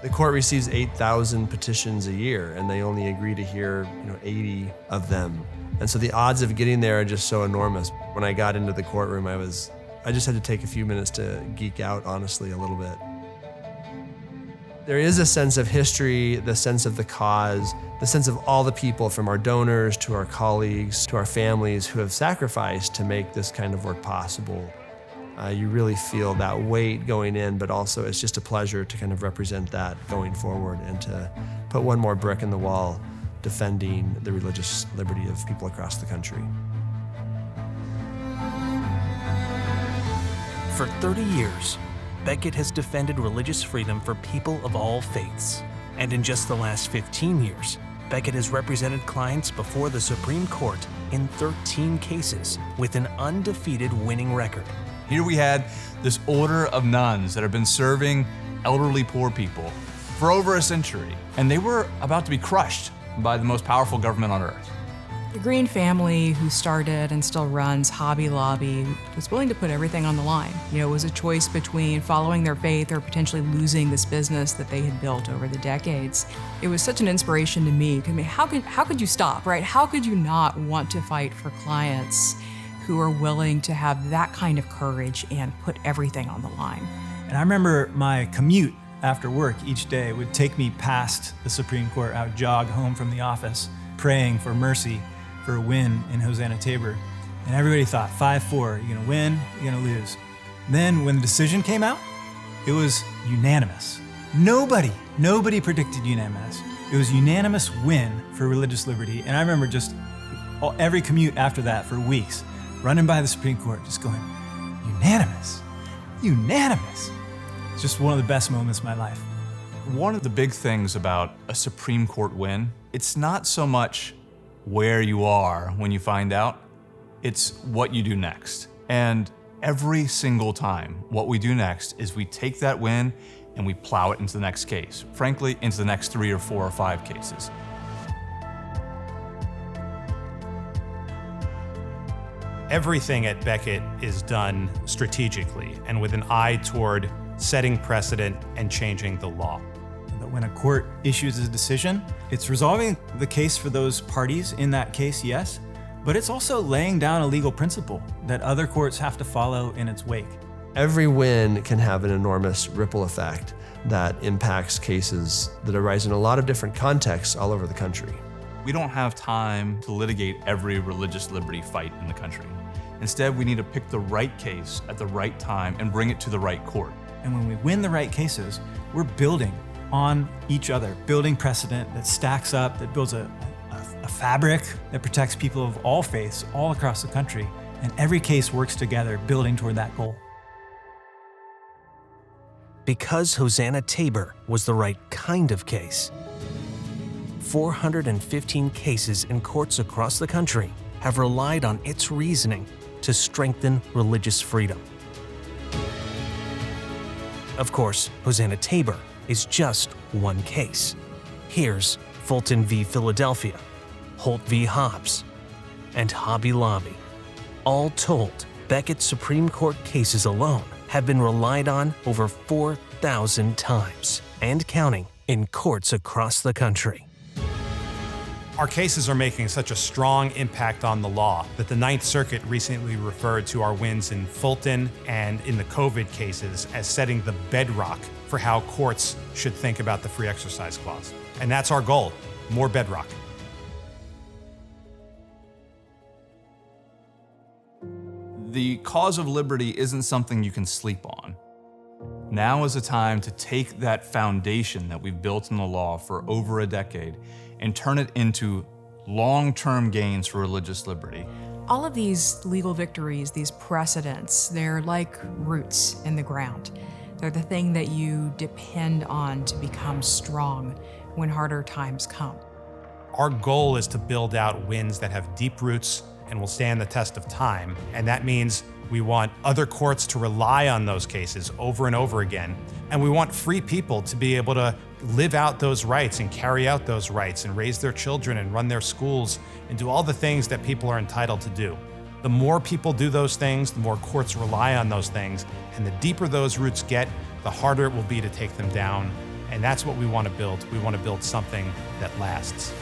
The court receives 8,000 petitions a year, and they only agree to hear 80 of them. And so the odds of getting there are just so enormous. When I got into the courtroom, I just had to take a few minutes to geek out, honestly, a little bit. There is a sense of history, the sense of the cause, the sense of all the people, from our donors to our colleagues to our families, who have sacrificed to make this kind of work possible. You really feel that weight going in, but also it's just a pleasure to kind of represent that going forward and to put one more brick in the wall defending the religious liberty of people across the country. For 30 years, Becket has defended religious freedom for people of all faiths. And in just the last 15 years, Becket has represented clients before the Supreme Court in 13 cases with an undefeated winning record. Here we had this order of nuns that have been serving elderly poor people for over a century, and they were about to be crushed by the most powerful government on earth. The Green family, who started and still runs Hobby Lobby, was willing to put everything on the line. It was a choice between following their faith or potentially losing this business that they had built over the decades. It was such an inspiration to me. I mean, how could you stop, right? How could you not want to fight for clients who are willing to have that kind of courage and put everything on the line? And I remember my commute after work each day would take me past the Supreme Court. I would jog home from the office, praying for mercy for a win in Hosanna Tabor. And everybody thought, 5-4, you're gonna win, you're gonna lose. Then when the decision came out, it was unanimous. Nobody predicted unanimous. It was unanimous win for religious liberty. And I remember just every commute after that for weeks, running by the Supreme Court, just going, unanimous. It's just one of the best moments of my life. One of the big things about a Supreme Court win, it's not so much where you are when you find out, it's what you do next. And every single time, what we do next is we take that win and we plow it into the next case. Frankly, into the next 3 or 4 or 5 cases. Everything at Becket is done strategically and with an eye toward setting precedent and changing the law. That when a court issues a decision, it's resolving the case for those parties in that case, yes, but it's also laying down a legal principle that other courts have to follow in its wake. Every win can have an enormous ripple effect that impacts cases that arise in a lot of different contexts all over the country. We don't have time to litigate every religious liberty fight in the country. Instead, we need to pick the right case at the right time and bring it to the right court. And when we win the right cases, we're building on each other, building precedent that stacks up, that builds a fabric that protects people of all faiths all across the country. And every case works together, building toward that goal. Because Hosanna Tabor was the right kind of case, 415 cases in courts across the country have relied on its reasoning to strengthen religious freedom. Of course, Hosanna Tabor is just one case. Here's Fulton v. Philadelphia, Holt v. Hobbs, and Hobby Lobby. All told, Becket's Supreme Court cases alone have been relied on over 4,000 times and counting in courts across the country. Our cases are making such a strong impact on the law that the Ninth Circuit recently referred to our wins in Fulton and in the COVID cases as setting the bedrock for how courts should think about the Free Exercise Clause. And that's our goal, more bedrock. The cause of liberty isn't something you can sleep on. Now is the time to take that foundation that we've built in the law for over a decade and turn it into long-term gains for religious liberty. All of these legal victories, these precedents, they're like roots in the ground. They're the thing that you depend on to become strong when harder times come. Our goal is to build out wins that have deep roots and will stand the test of time. And that means we want other courts to rely on those cases over and over again. And we want free people to be able to live out those rights and carry out those rights and raise their children and run their schools and do all the things that people are entitled to do. The more people do those things, the more courts rely on those things. And the deeper those roots get, the harder it will be to take them down And that's what we want to build. We want to build something that lasts.